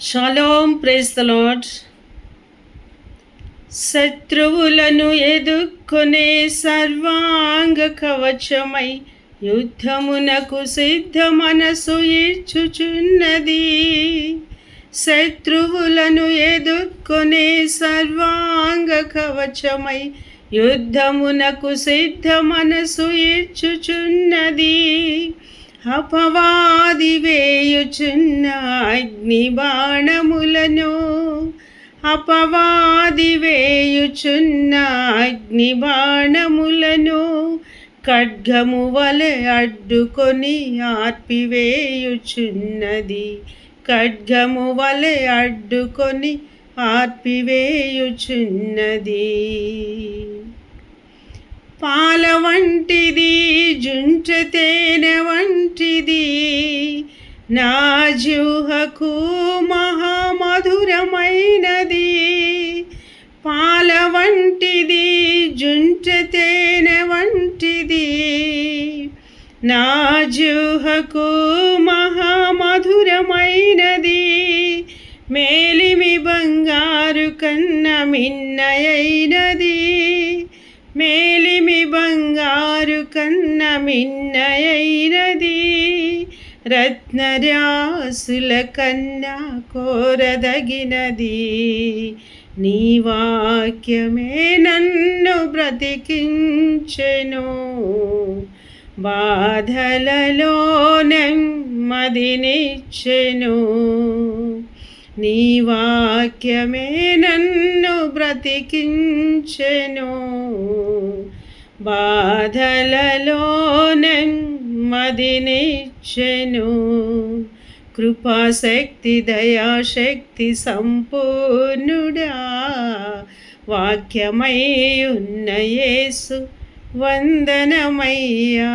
Shalom, praise the lord. శత్రువులను ఎదుర్కొనే సర్వాంగ కవచమై యుద్ధమునకు సిద్ధ మనసు ఇచ్చుచున్నది. శత్రువులను ఎదుర్కొనే సర్వాంగ కవచమై యుద్ధమునకు సిద్ధ మనసు ఇచ్చుచున్నది. అపవాది వేయుచున్న అగ్ని బాణములను అపవాది వేయుచున్న అగ్ని బాణములను ఖడ్గము వలె అడ్డుకొని ఆర్పివేయుచున్నది. ఖడ్గము వలె అడ్డుకొని ఆర్పివేయుచున్నది. పాల వంటిది, జుంట తేనె వంటిది, నా జిహ్వకు మహామధురమైనది. పాల వంటిది, జుంట తేనె వంటిది, నా జిహ్వకు మహామధురమైనది. మేలిమి బంగారు కన్న మిన్నయైనది, మేలిమి బంగారు కన్న మిన్నయైనది. రత్నరాసుల కన్నా కోరదగినది. నీ వాక్యమే నన్ను బ్రతికించెను, బాధలలో నెమ్మదినిచ్చెను. నీ వాక్యమే నన్ను బ్రతికించెను, బాధలలో నెమ్మదినిచ్చెను. కృపాశక్తి దయాశక్తి సంపూర్ణుడా, వాక్యమై ఉన్న యేసు వందనమయ్యా.